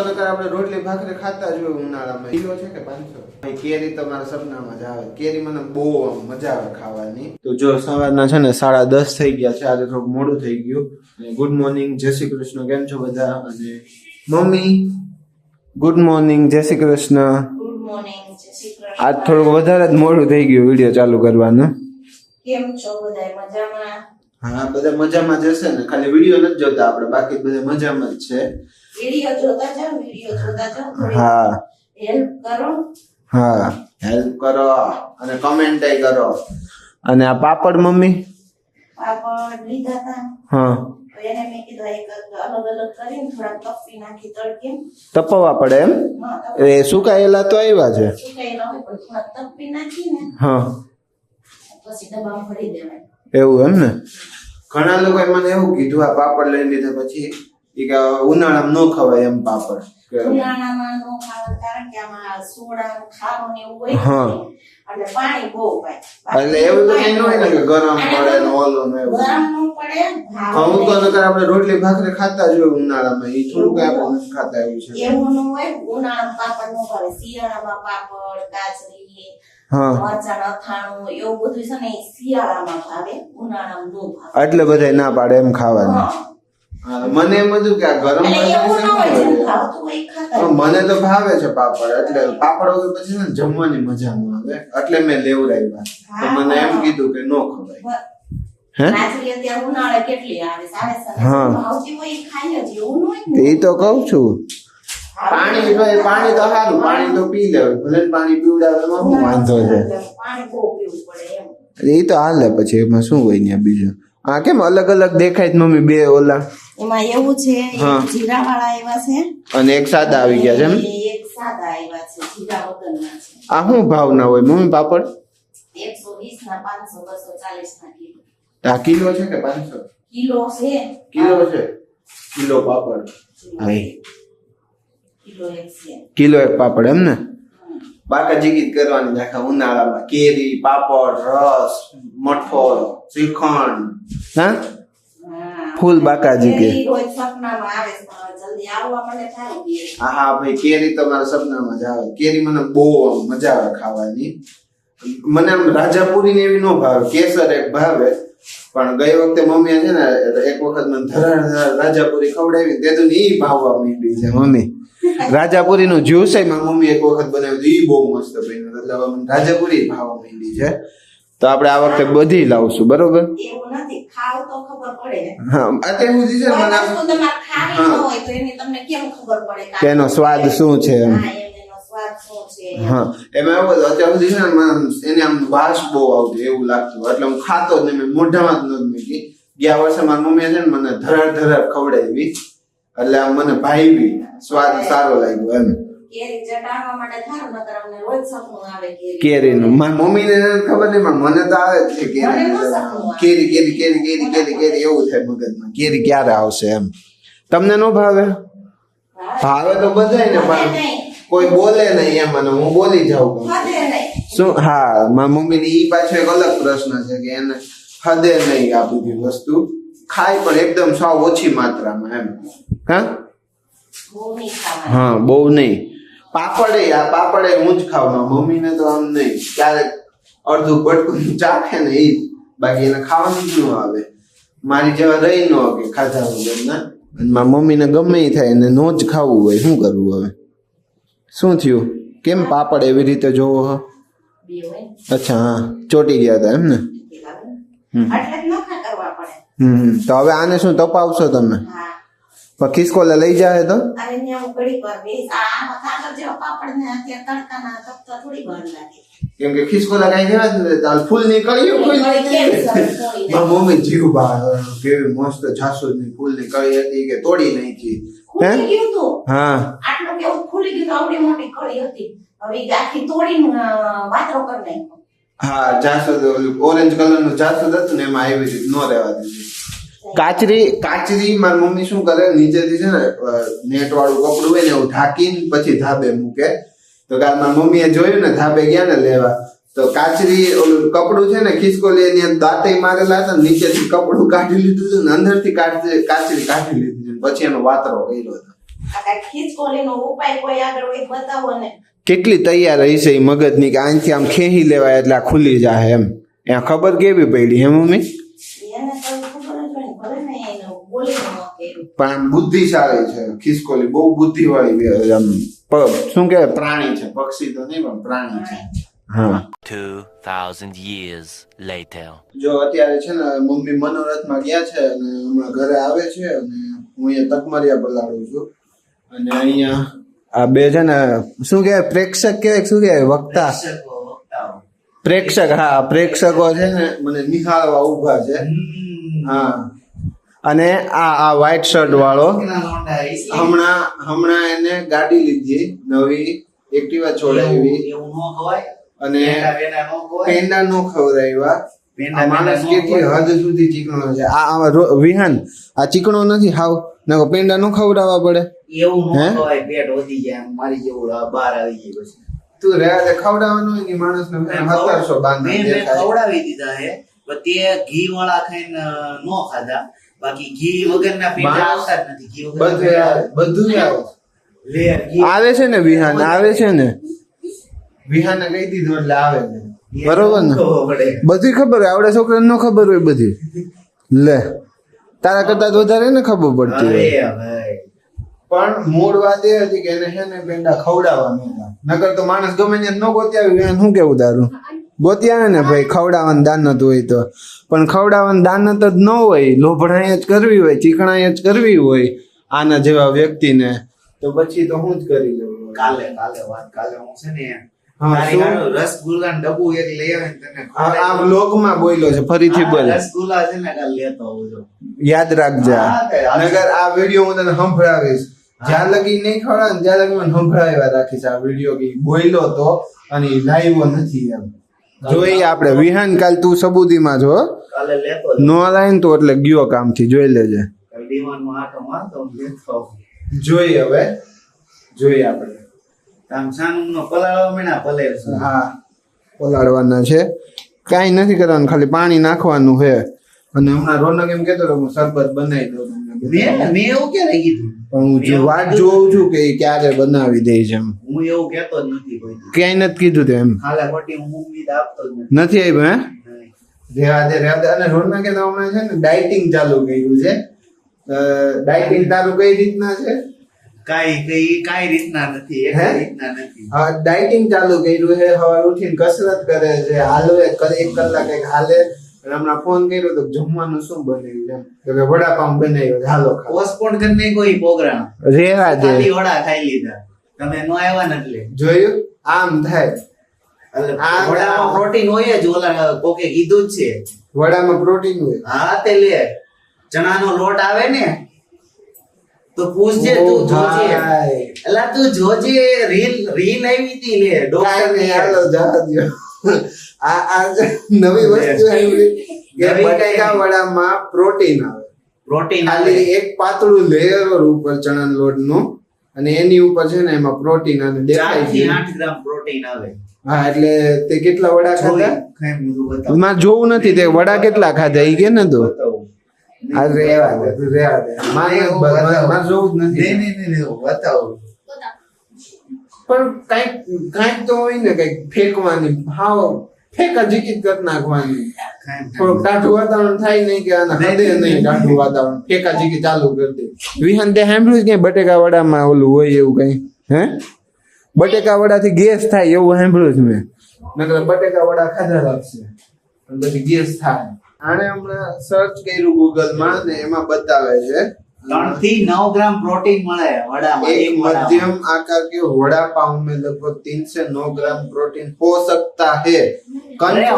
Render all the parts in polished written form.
નકર આપણે રોટલી ભાખરી ખાતા જ હોય ઉનાળામાં. કિલો છે કે 500? કેરી તમારા સપનામાં જ આવે. કેરી મને બહુ મજા આવે ખાવાની. તો જો સવારના છે ને 10:30 થઈ ગયા છે. આજે થોડું મોડું થઈ ગયું. ગુડ મોર્નિંગ, જય શ્રી કૃષ્ણ. કેમ છો બધા? અને મમ્મી ગુડ મોર્નિંગ, જય શ્રી કૃષ્ણ. ગુડ મોર્નિંગ, જય શ્રી કૃષ્ણ. આજ થોડુંક વધારે જ મોડું થઈ ગયું વિડીયો ચાલુ કરવાનું. કેમ છો બધા? મજામાં? હા, બધા મજામાં જ હશે ને. ખાલી વિડીયો નથી જોતા આપણે, બાકી બધા મજામાં જ છે. વિડીયો જોતા જાઓ. હા, હેલ્પ કરો. હા, હેલ્પ કરો અને કમેન્ટ કરો. અને આ પાપડ મમ્મી પાપડ લીધા હતા. હા, તો એને મેં કીધું એક અલગ અલગ કરીને થોડા તપી નાખી તડકે. તપવા પડે એમ? હા, એ સુકાયેલા તો આવ્યા છે. સુકાયેલા હોય પણ થોડા તપી નાખીને હા, પછી ડબ્બામાં ભરી દેવાય. એવું એમ ને. ઘણા લોકોએ મને એવું કીધું આ પાપડ લઈ લીધા પછી ઈ કે ઉનાળામાં ન ખવાય એમ પાપડ. ઉનાળામાં નો ખાવાનું કારણ કે આમાં સોડા ખારું ને એવું હોય હા. ને, એટલે પાણી બહુ પાય. એટલે એવું તો કઈ ન હોય ને કે ગરમ પડે ને ઓલું ને એવું. ગરમ નો પડે. અમુક તો નકર આપણે રોટલી ભાખરી ખાતા જ હોય ઉનાળામાં. ઈ થોડુંક આપણે નથી ખાતા એવું છે. એવું નો હોય. ઉનાળામાં પાપડ નો ભાવે. શિયાળામાં પાપડ, કાચરી, હા, મરચાં અથાણું એવું બધું છે ને એ શિયાળામાં ભાવે, ઉનાળામાં નો ભાવે. એટલે બધા ના પાડે એમ ખાવાનું. હા. હા, મને એમ હતું કે આ ગરમ એટલે એવું ન હોય, જેમ પડે. ભાવતું હોય એ ખાતા પણ હોય. મને તો ભાવે છે પાપડ. એટલે પાપડ વગર પછી છે ને જમવાની મજા ન આવે. એટલે મેં લેવડાવ્યા. તો મને એમ કીધું કે નો ખવાય. હે? કાચરી અત્યારે ઉનાળે કેટલી આવે? હા. ભાવતી હોય એ ખાઈ જ. એવું ન હોય ને. એ તો કઉ છું. પાણી તો સારું, પાણી તો પી લેવું. ભલે ને પાણી પીવડાવે એમાં શું વાંધો છે. પાણી બહુ પીવું પડે એમ. એ તો હાલે પછી એમાં શું હોય ને બીજું. આ કેમ અલગ અલગ દેખાય છે મમ્મી બે ઓલા? એમાં એવું છે, હા. એક જીરા વાળા આવ્યા છે અને એક સાદા આવી ગયા છે એમ? અને એક સાદા આવ્યા છે, જીરા વગરના છે. આ શું ભાવ ના હોય મમ્મી પાપડ? 120 ના 500, 240 ના કિલો. આ કિલો છે કે 500? કિલો છે. કિલો છે. કિલો પાપડ. હા, કિલો એક છે. કિલો એક પાપડ એમ ને? બાકાજીગી કરવાની આખા ઉનાળામાં. કેરી, પાપડ, રસ, મઠો, શ્રીખંડ. હા, હા. ફૂલ બાકાજીગી. કેરી રોજ સપનામાં આવે છે, પણ જલ્દી આવવા મને થાય કે હા ભાઈ, કેરી તો મારા સપનામાં જ આવે. કેરી મને બહુ મજા આવે ખાવાની. મને આમ રાજાપુરી ને એવી ન ભાવે. કેસર એક ભાવે. પણ ગઈ વખતે મમ્મીએ છે ને એક વખત મને ધરાડ રાજાપુરી ખવડાવી તે તો ઈ ભાવવા માંડી છે મમ્મી. રાજાપુરી નું જ્યુસ મારી મમ્મી એક વખત બનાવ્યું ઈ બહુ મસ્ત બન્યું. એટલે હવે મને રાજાપુરી ભાવવા માંડી છે. તો આપણે આ વખતે બધી લાવશું, બરોબર? એવું નથી. ખાવ તો ખબર પડે. હા, અત્યારે હું છે કોઈ મને વસ્તુ તમારે ખાવી ન હોય તો એની તમને કેમ ખબર પડે કે તેનો સ્વાદ શું છે એમ. હા, એનો સ્વાદ શું છે. હા, એમાં એવું હતું અત્યાર સુધી છે ને એને આમ વાસ બહુ આવતી એવું લાગતું. એટલે હું ખાતો જ નહીં, મેં મોઢામાં જ નથી મૂકી. ગયા વર્ષે મારી મમ્મીએ છે ને મને ધરાડ ખવડાવી. એટલે આમ મને ભાવી, સ્વાદ સારો લાગ્યો એમ. કેરી ચટાડવા માટે થારું, નકર અમને રોજ સપનું આવે કેરીનું. મારી મમ્મીને ખબર નહીં પણ મને તો આવે જ છે મને ન સપનું આવે. કેરી એવું થાય મગજમાં. કેરી ક્યારે આવશે એમ. તમને નો ભાવે? ભાવે તો બધાયને પણ કોઈ બોલે નહીં એમ. અને હું બોલી જાઉં. હદે નહીં. શું? હા, મારી મમ્મીને ઈ પાછો એક અલગ પ્રશ્ન છે કે એને હદે નહીં આ બધી વસ્તુ ખાય પણ એકદમ સાવ ઓછી માત્રામાં એમ. હા, બહુ નહીં ખાવાનું. હા, બહુ નહીં. પાપડે હું જ ખાવ. મમ્મીને તો આમ નહીં. ક્યારેક અડધું બટકું ચાખે ને ઈ જ. બાકી એને ખાવાનું જ ન આવે. મારી જેવા રહી ન કે ખાધા વગર ના. અને મારી મમ્મીને ગમે ઈ થાય એને નો જ ખાવું હોય. શું કરવું હવે? શું થયું? કેમ પાપડ એવી રીતે જોવો હો? બે હોય. અચ્છા, હા, ચોટી ગયા હતા એમ ને? એટલે જ નખા કરવા પડે. તો હવે આને શું તપાવશો તમે? હા. પણ ખિસકોલે લઈ જાય તો? અરે ત્યાં હું ઘડીક વાર બેસ. આ કાગળ જેવા પાપડ ને અત્યારે તડકાના તપતા થોડી વાર લાગે. કેમ કે ખિસકોલા કઈ દેવા જ નથી. તાલ ફૂલ નીકળ્યું. મારી મમ્મી જીવ બા કેવી મસ્ત જાસૂદની ફૂલની કળી હતી કે તોડી નાખી. ખુલી ગયું તું. હા, આટલું કેવું ખુલી ગયું તો આવડી મોટી કળી હતી. હવે ઈ આખી તોડીને વાતરો કરી નાખ્યો. હા, જાસૂદ ઓરેન્જ કલરનું જાસૂદ હતું ને એમાં આવી રીતે નો રહેવા દીધી. કાચરી મારી મમ્મી શું કરે નીચેથી છે ને નેટ વાળું કપડું હોય ને એવું ઢાંકીને પછી ધાબે મૂકે. તો કાલ મારી મમ્મીએ જોયું ને ધાબે ગયા ને લેવા તો કાચરી ઓલું કપડું છે ને ખિસકોલી એની દાંતે મારેલા હતા ને નીચેથી કપડું કાઢી લીધું હતું ને અંદરથી કાચરી કાઢી લીધી પછી એનો વાતરો કર્યો હતો. આ કાંઈ ખીચકોલીનો ઉપાય કોઈ આગળ હોય તો બતાવો ને. કેટલી તૈયાર રહી છે એ મગજની કે આનથી આમ ખેંચી લેવાય એટલે આ ખુલી જાય એમ ત્યાં ખબર કેવી પડી હે મમ્મી? એને તો ખબર જ હોય ને, ભલે ને એને બોલીને ન કર્યું. પણ આમ બુદ્ધિશાળી છે ખિસકોલી, બહુ બુદ્ધિવાળી આમ શું કહેવાય પ્રાણી છે, પક્ષી તો નહીં પણ પ્રાણી છે. હા 2000 years later. જો અત્યારે છે ને મમ્મી મનોરથમાં ગયા છે અને હમણાં ઘરે આવે છે અને હું અહીંયા તકમરિયા પલાળું છું અને અહીંયા આ બે છે ને શું કહેવાય પ્રેક્ષક કહેવાય શું કહેવાય વક્તા પ્રેક્ષક, હા પ્રેક્ષકો છે ને મને નિહાળવા ઊભા છે. હા અને આ વ્હાઈટ શર્ટ વાળો હમણાં એને ગાડી લીધી નવી એક્ટિવા છોડાવી અને પેંડા નો ખવડાવ્યા. માણસ કેટલી હદ સુધી ચીકણો છે. આ વિહાન આ ચીકણો નથી હાવ, નકો પેંડા નો ખવડાવવા પડે એવું ન હોય પેટ વધી જાય મારી જેવું બહાર આવી જાય પછી તું રહ્યા તે ખવડાવવાનું હોય કે માણસને 1700 બાંધ મેં ખવડાવી દીધા હે પણ તે ઘી વાળા ખાઈને નો ખાધા. બાકી ઘી વગરના પેંડા આવતા જ નથી. ઘી વગર બધું આવે લે ઘી આવે છે ને વિહાન આવે છે ને વિહાને કહી દીધું એટલે આવે છે બરોબર ને બધી ખબર આવડે છોકરાને ન ખબર હોય બધી લે તારા કરતા વધારે ને ખબર પડતી હોય. પણ મૂળ વાત એ હતી કે એને છે ને પેંડા ખવડાવવા નકર તો માણસ ગમે ત્યાં ન ગોતી આવી શું કેવું તારું ગોતી આવે ને ભાઈ ખવડાવવાનું દાનત હોય તો, પણ ખવડાવવાનું દાનત જ ન હોય, લોભણાઈ જ કરવી હોય, ચીકણાઈ જ કરવી હોય આના જેવા વ્યક્તિને તો પછી તો હું જ કરી લઉં. કાલે હું છે ને રસગુલ્લા ડબ્બુ એક લઈ આવે તને આ વ્લોગમાં બોલ્યો છે ફરીથી બોલ. રસગુલ્લા છે ને કાલે લેતો આવજો, યાદ રાખજે. નગર આ વિડીયો હું તને સંભળાવીશ જ્યાં લગી નહીં ખવડાવે ને ત્યાં લગી મને સંભળાવ્યા રાખીશ આ વિડીયો કે બોલ્યો તો અને લાવ્યો નથી એમ. જોઈએ આપણે વિહાન કાલ તું સબૂદીમાં જો કાલે લેતો નો લાઈન તો એટલે ગયો કામથી જોઈ લેજે. ડીમાનમાં આટો મારતો લેતો જોઈએ હવે જોઈએ આપણે તામસાનો પલાળવા મેના ભલે. હા પલાળવાના છે, કાંઈ નથી કરવાનું, ખાલી પાણી નાખવાનું છે. અને હમણાં રોનક એમ કેતો હતો હું શરબત બનાવી દઉં તમને, મેં એવું ક્યારે કીધું? પણ હું જો વાત જોઉં છું કે ઈ ક્યારે બનાવી દે છે એમ. હું એવું કહેતો જ નથી કોઈ, ક્યાંય નથી કીધું તે એમ ખાલા ખોટી હું ઉમ્મીદ આપતો જ નથી આવ્યું હે નથી. રેવા દે. અને રોનકે તો હમણાં છે ને ડાયટિંગ ચાલુ કર્યું છે. ડાયટિંગ તારું કઈ રીતના છે? કાઈ રીતના નથી, એક હે? રીતના નથી. હા ડાયટિંગ ચાલુ કર્યું છે. સવાર ઉઠીને કસરત કરે છે, હાલવે 1 કલાક એક હાલે. અને હમણાં ફોન કર્યો તો જમવાનું શું બનાવ્યું એમ તો કે વડાપાઉં બનાવ્યો છે, હાલો ખાઓ. પોસ્ટપોન કરીને કોઈ પ્રોગ્રામ રેવા દે. ખાલી વડા ખાઈ લીધા, તમે નો આવ્યા ને એટલે જોયું આમ થાય. આ વડામાં પ્રોટીન હોય જ, ઓલા કોકે કીધું જ છે. વડામાં પ્રોટીન હોય. હા તે લે ચણાનો લોટ આવે ને તો પૂછજે, તું જોજે. એલા તું જોજે, રીલ આવી હતી લે ડોક્ટર ને હાલો જવા દ્યો. આ નવી વસ્તુ આવી કે બટાકા વડામાં પ્રોટીન આવે. પ્રોટીન ખાલી એક પાતળું લેયર ઉપર ચણાના લોટનું અને એની ઉપર છે ને એમાં પ્રોટીન અને 4 દેખાય થી છે. 8 ગ્રામ પ્રોટીન આવે. હા એટલે તે કેટલા વડા ખાધા? ખાઈ બીજું બતાવ. મારે જોવું નથી તે વડા કેટલા ખાધા ઈ કે ને તું. બતાવું. આ રેવા દે, તું રેવા દે. મારે જોવું જ નથી. નહીં, બતાવું. પણ કાંઈક તો હોય ને કઈક ફેંકવાની, હાવ ફેંકા જીકીત કરી નાખવાની. થોડુંક ટાઢું વાતાવરણ થાય નહીં કે આના હદે નહીં ટાઢું વાતાવરણ, ફેંકા જીકી ચાલુ કરી દે. વિહાન તે સાંભળ્યું કે બટેકા વડામાં ઓલું હોય એવું કઈ? હે બટેકા વડાથી ગેસ થાય એવું સાંભળ્યું છે મેં. નકર બટેકા વડા ખાધા લાગશે અને પછી ગેસ થાય. આને હમણાં સર્ચ કર્યું ગૂગલમાં ને એમાં બતાવે છે 3 થી 9 ગ્રામ પ્રોટીન મળે વડામાં. एक मध्यम आकार के वड़ा पाव में लगभग 3 से 9 ग्राम प्रोटीन हो सकता है. कंफर्म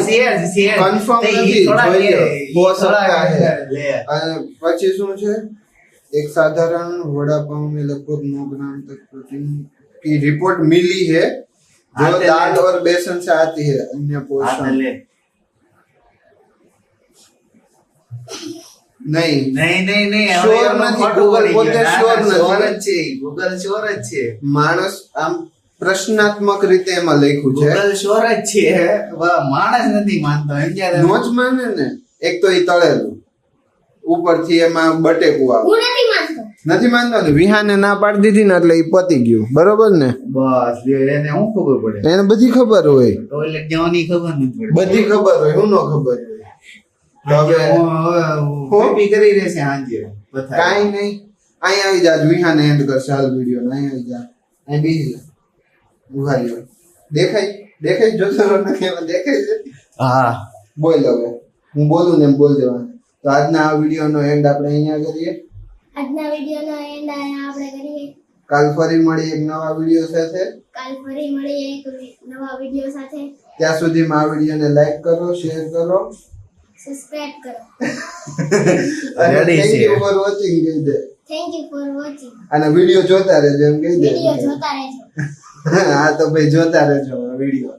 नहीं, कंफर्म नहीं, જોઈએ हो सकता है. અને પછી શું છે? एक साधारण वड़ा पाव में लगभग 9 ग्राम तक प्रोटीन की रिपोर्ट मिली है जो दाल और बेसन से आती है. अन्य पोषण नहीं શ્યોર નથી. ગૂગલ પોતે શ્યોર નથી. ગૂગલ શ્યોર જ છે. માણસ આમ પ્રશ્નાત્મક રીતે એમાં લખ્યું છે. ગૂગલ શ્યોર જ છે. માણસ નથી માનતો એમ. નો જ માને ને. એક તો ઈ તળેલું ઉપરથી એમાં બટેકું આવે હું નથી માનતો. નથી માનતો ને વિહાને ના પાડી દીધી ને એટલે એ પતી ગયું બરોબર ને બસ લ્યો, એને શું ખબર પડે? એને બધી ખબર હોય ટોયલેટ જવાની ખબર નથી પડતી. બધી ખબર હોય હું ન ખબર હોય તો હવે પીપી કરી રહેશે હાંજે પથારી. કાંઈ નહીં અહીં આવી જા વિહાને એન્ડ કરશે હાલ વિડીયો અહીં આવી જા અહીં બેસી જા ઉભા રહ્યો દેખાય જોતો રહો ને કેમ દેખાય છે હા બોલ હવે હું બોલું ને એમ બોલ જવાનું તો આજના આ વિડીયોનો એન્ડ આપણે અહીંયા કરીએ આજના વિડીયોનો એન્ડ આપણે કરીએ. કાલ ફરી મળી એક નવા વિડીયો સાથે કાલ ફરી મળીએ એક નવા વિડીયો સાથે. ત્યાં સુધીમાં આ વિડીયોને લાઈક કરો શેર કરો સબસ્ક્રાઇબ કરો. અને Ready થેન્ક છે. યુ ફોર વોચિંગ કહી દે થેન્ક યુ ફોર વોચિંગ. અને વિડીયો જોતા રહેજો એમ કહી દે વિડીયો જોતા રહેજો. હા તો ભાઈ જોતા રહેજો વિડીયો